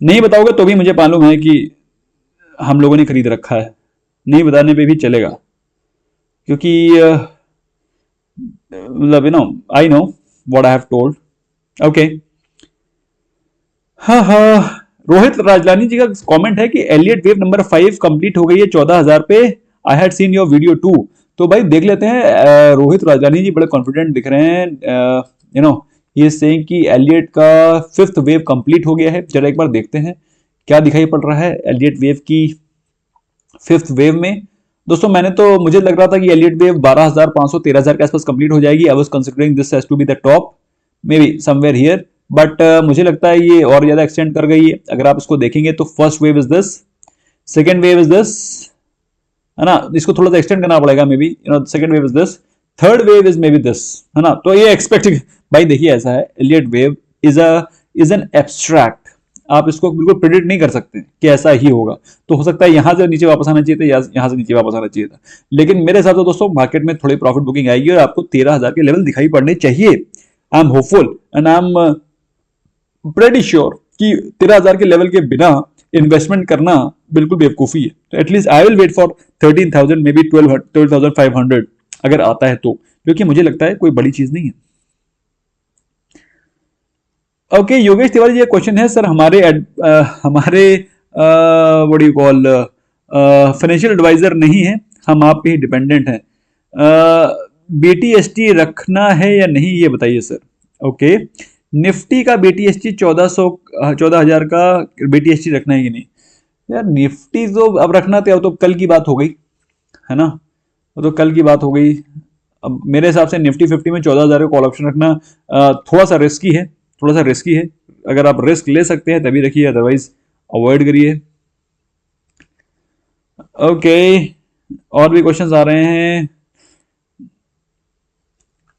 नहीं बताओगे तो भी मुझे मालूम है कि हम लोगों ने खरीद रखा है. नहीं बताने पे भी चलेगा, क्योंकि मतलब you know I know what I have told. Okay. हाँ हाँ, रोहित राजलानी जी का कमेंट है कि एलियट वेव नंबर 5 कंप्लीट हो गई है 14,000 पे. I had seen your video 2. तो भाई देख लेते हैं. रोहित राजलानी जी बड़े कॉन्फिडेंट दिख रहे हैं. यू नो ये सेइंग कि एलियट का 5th वेव कंप्लीट हो गया है. जरा एक बार देखते हैं क्या दिखाई पड़ रहा है एलियट वेव की 5th वेव में. दोस्तों मुझे लग रहा था कि एलियट वेव 12,500 13,000 के आसपास कंप्लीट हो जाएगी. I was considering this has to be the top, may be somewhere here. But मुझे लगता है ये और ज्यादा एक्सटेंड कर गई है. अगर आप इसको देखेंगे तो first wave is this, second wave is this, है ना. इसको थोड़ा सा एक्सटेंड करना पड़ेगा may be. You know second wave is this, third wave is may be this, है ना. तो ये एक्सपेक्टिंग भाई देखिए ऐसा है, Elliott wave is an abstract. आप इसको बिल्कुल प्रिडिक्ट नहीं कर सकते कि ऐसा ही होगा. तो हो सकता है यहां से नीचे वापस आना चाहिए था या यहां से नीचे वापस आना चाहिए था. लेकिन मेरे हिसाब से दोस्तों मार्केट में थोड़ी प्रॉफिट बुकिंग आएगी और आपको 13,000 के लेवल दिखाई पड़ने चाहिए. आई am hopeful and I am pretty sure कि 13,000 के लेवल के बिना इन्वेस्टमेंट करना बिल्कुल बेवकूफी है. तो at least I will wait for 13,000, may be 12,500 अगर आता है तो, क्योंकि मुझे लगता है कोई बड़ी चीज नहीं है. ओके, योगेश तिवारी जी क्वेश्चन है सर, हमारे what do you call financial advisor नहीं है, हम आप पे ही डिपेंडेंट हैं. BTST रखना है या नहीं ये बताइए सर. ओके, निफ्टी का BTST 14,000 का BTST रखना है कि नहीं. यार निफ्टी तो अब रखना तो कल की बात हो गई है ना. तो कल की बात हो गई. अब मेरे हिसाब से निफ्टी 50 में 14,000 का कॉल ऑप्शन रखना थोड़ा सा रिस्की है. अगर आप रिस्क ले सकते हैं तभी रखिए, अदरवाइज अवॉइड करिए. ओके, और भी क्वेश्चंस आ रहे हैं.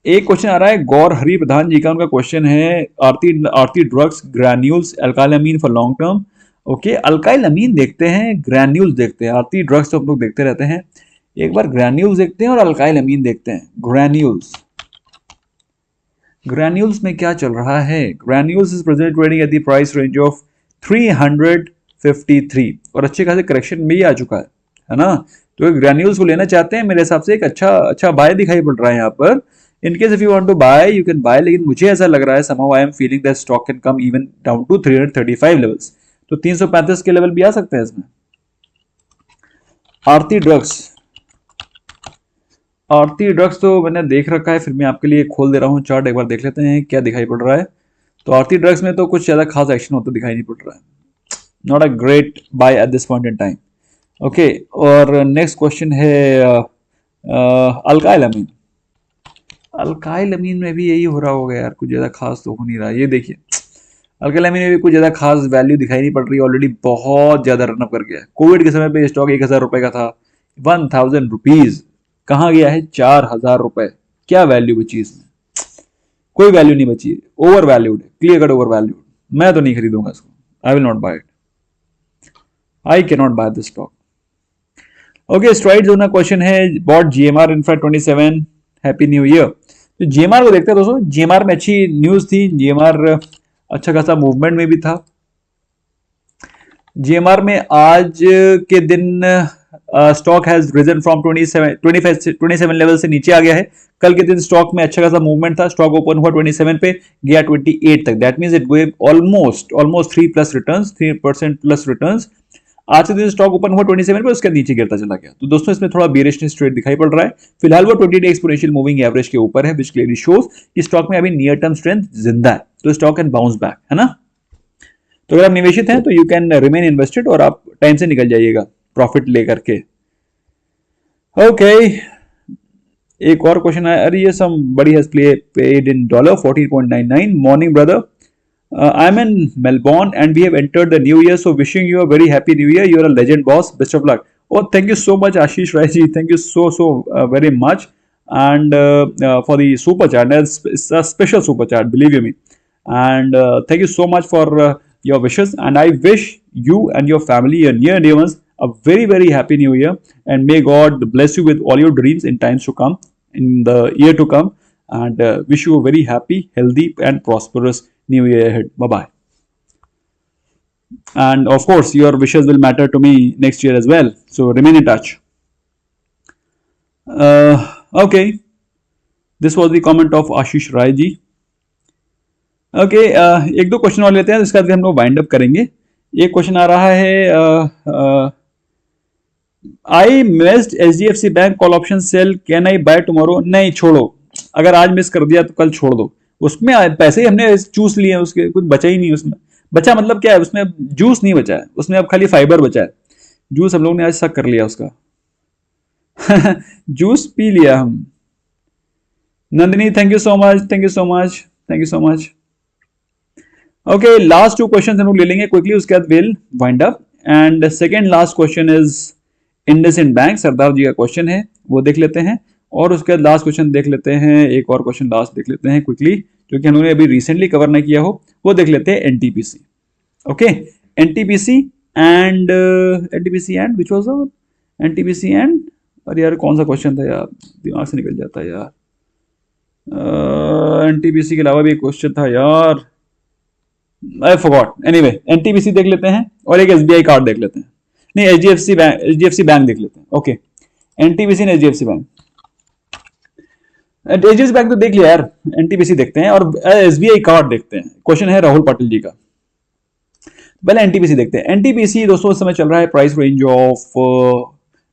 एक क्वेश्चन आ रहा है गौर हरि प्रधान जी का. उनका क्वेश्चन है Aarti drugs granules alkyl amine for long term. Okay, alkyl amine देखते हैं, ग्रैन्यूल्स देखते हैं. आरती ड्रग्स तो हम लोग देखते रहते हैं. एक बार ग्रैन्यूल्स देखते हैं और अल्काइल अमीन देखते हैं. ग्रैन्यूल्स में क्या चल रहा है. Granules is present trading at the price range of 353 और अच्छे खासे करेक्शन में ही आ चुका है ना. तो ग्रैन्यूल्स को लेना चाहते हैं, मेरे हिसाब से एक अच्छा बाय दिखाई पड़ रहा है यहाँ पर. In case if you want to buy, you can buy. लेकिन मुझे ऐसा लग रहा है somehow I am feeling that stock can come even down to 335 levels. तो 335 के लेवल भी आ सकते हैं इसमें. आरती ड्रग्स तो मैंने देख रखा है, फिर मैं आपके लिए खोल दे रहा हूँ चार्ट. एक बार देख लेते हैं क्या दिखाई पड़ रहा है. तो आरती ड्रग्स में तो कुछ ज्यादा खास एक्शन होता दिखाई नहीं पड़ रहा है. Not a great by at this point in time. Okay, और नेक्स्ट क्वेश्चन है अल्काइल अमीन. अल्काइल अमीन में भी यही हो रहा होगा यार, कुछ ज्यादा खास तो हो नहीं रहा. ये देखिए अल्काइल अमीन में भी कुछ ज्यादा खास वैल्यू दिखाई नहीं पड़ रही. ऑलरेडी बहुत ज्यादा रनअप कर गया है. कोविड के समय पे स्टॉक 1,000 रुपए का था. 1,000 रुपीज कहाँ गया है 4,000 रुपए. क्या वैल्यू बची इसमें. कोई वैल्यू नहीं बची है. ओवर वैल्यूड है, क्लियर कट ओवर वैल्यूड. मैं तो नहीं खरीदूंगा इसको, I will not buy it, I can not buy this stock. Okay, स्ट्राइड जोन का क्वेश्चन है, bought GMR infra 27, happy new year. तो जीएमआर को देखते हैं दोस्तों, जीएमआर में अच्छी न्यूज थी, जीएमआर अच्छा खासा मूवमेंट में भी था। जीएमआर में आज के दिन stock has risen from 27 level से नीचे आ गया है। कल के दिन स्टॉक में अच्छा खासा मूवमेंट था, स्टॉक ओपन हुआ 27 पे, गया 28 तक, that means it gave almost 3+ returns, 3% plus returns. आज के दिन स्टॉक ओपन हुआ 27 पे, उसके नीचे गिरता चला गया। तो दोस्तों इसमें थोड़ा बेरिशनेस ट्रेड दिखाई पड़ रहा है। फिलहाल वो 20 डे एक्सपोनेंशियल मूविंग एवरेज के ऊपर है, विच क्लियरली शोज कि स्टॉक में अभी नियर टर्म स्ट्रेंथ जिंदा है, तो स्टॉक कैन बाउंस बैक, है ना। तो अगर आप निवेशित हैं तो यू कैन रिमेन इन्वेस्टेड और आप टाइम से निकल जाइएगा प्रॉफिट लेकर के। ओके, एक और क्वेश्चन है, अरे ये somebody has paid in dollar 14.99, morning brother, I'm in Melbourne and we have entered the new year, so wishing you a very happy new year, you're a legend boss, best of luck. Oh, thank you so much Ashish Rai ji, thank you so very much, and for the super chat, it's a special super chat, believe you me, and thank you so much for your wishes, and I wish you and your family, your near and dear ones, a very happy new year, and may God bless you with all your dreams in times to come, in the year to come, and wish you a very happy, healthy and prosperous new year ahead. Bye bye. And of course your wishes will matter to me next year as well, so remain in touch. Okay, this was the comment of Ashish Rai ji. Okay, एक दो question और लेते हैं, इसके बाद हम लोग wind up करेंगे। एक क्वेश्चन आ रहा है, I missed HDFC bank call option sell, can I by tomorrow? नहीं, छोड़ो, अगर आज मिस कर दिया तो कल छोड़ दो। उसमें पैसे ही हमने चूस लिए हैं, उसके कुछ बचा ही नहीं। उसमें बचा मतलब क्या है, उसमें जूस नहीं बचा है, उसमें अब खाली फाइबर बचा है। जूस हम लोग ने आज सक कर लिया उसका जूस पी लिया हम। Nandini thank you so much, thank you so much, thank you so much. Okay, last 2 question हम लोग ले लेंगे क्विकली, उसके बाद will wind up. And second last question is IndusInd bank, Sardar ji का क्वेश्चन है, वो देख लेते हैं, और उसके बाद लास्ट क्वेश्चन देख लेते हैं, एक और क्वेश्चन लास्ट देख लेते हैं क्विकली, क्योंकि हम लोगों ने अभी रिसेंटली कवर नहीं किया हो, वो देख लेते हैं NTPC. Okay, NTPC and which was NTPC and, अरे यार कौन सा क्वेश्चन था यार, दिमाग से निकल जाता है यार। एनटीपीसी के अलावा भी एक क्वेश्चन था यार, आई फॉरगॉट। एनीवे, एनटीपीसी देख लेते हैं और एक एसबीआई कार्ड देख लेते हैं, नहीं एचडीएफसी बैंक देख लेते हैं। ओके, एनटीपीसी ने एचडीएफसी बैंक, एचडीएफसी बैंक तो देख लिया यार, एनटीपीसी देखते हैं और एसबीआई कार्ड देखते हैं। क्वेश्चन है राहुल पाटिल जी का, पहले एनटीपीसी देखते हैं। एनटीपीसी दोस्तों इस समय चल रहा है प्राइस रेंज ऑफ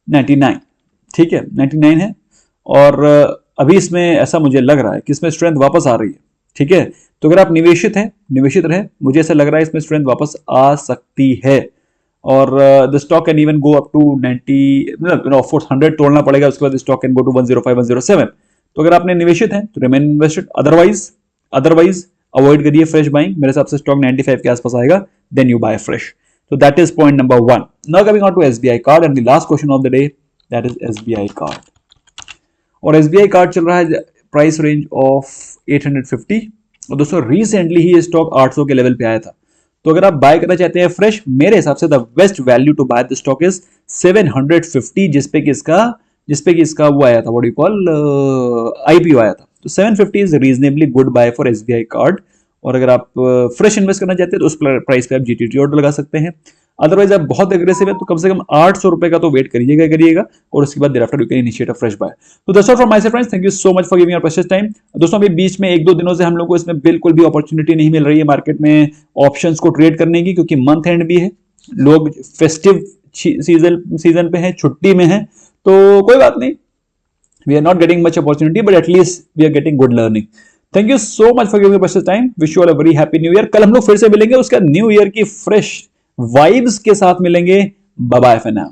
99, ठीक है 99 है, और अभी इसमें ऐसा मुझे लग रहा है कि इसमें स्ट्रेंथ वापस आ रही है, ठीक है। तो अगर आप निवेशित हैं, निवेशित रहे, मुझे ऐसा लग रहा है इसमें स्ट्रेंथ वापस आ सकती है, और the stock can even go up to 90, मतलब ऑफ कोर्स 100 तोड़ना पड़ेगा, उसके बाद स्टॉक कैन गो टू 105, 107। तो अगर आपने निवेशित हैं तो रिमेन इन्वेस्टेड, अदरवाइज अवॉइड करिए फ्रेश बाइंग। मेरे हिसाब से स्टॉक 95 के आसपास आएगा, देन यू बाय फ्रेश। तो that is point number 1। Now coming on to SBI card and the last question of the day, that is SBI card. और SBI card चल रहा है प्राइस रेंज ऑफ 850, और दोस्तों रिसेंटली ही stock 800 के level पे आया था। तो अगर आप बाय करना चाहते हैं फ्रेश, मेरे हिसाब से the best value to buy the stock is 750, जिसपे कि इसका वो आया था, what do you call, IPO आया था। तो 750 is reasonably good buy for SBI card. और अगर आप फ्रेश इन्वेस्ट करना चाहते हैं तो उस प्राइस पे आप जीटीटी ऑर्डर लगा सकते हैं। अदरवाइज आप बहुत एग्रेसिव है तो कम से कम 800 रुपए का तो वेट करिएगा, और उसके बाद thereafter you can initiate a fresh buy। तो that's all from my side friends, thank you so much for giving your precious time। दोस्तों अभी बीच में 1-2 दिनों से हम लोग को इसमें बिल्कुल भी अपॉर्चुनिटी नहीं मिल रही है मार्केट में ऑप्शंस को ट्रेड करने की, क्योंकि मंथ एंड भी है, लोग फेस्टिव सीजन पे हैं, छुट्टी में है, तो कोई बात नहीं, we are not getting much opportunity, but at least we are getting good learning. Thank you so much for giving your precious time, wish you all a very happy new year. कल हम लोग फिर से मिलेंगे, उसका न्यू ईयर की fresh vibes के साथ मिलेंगे। Bye bye for now.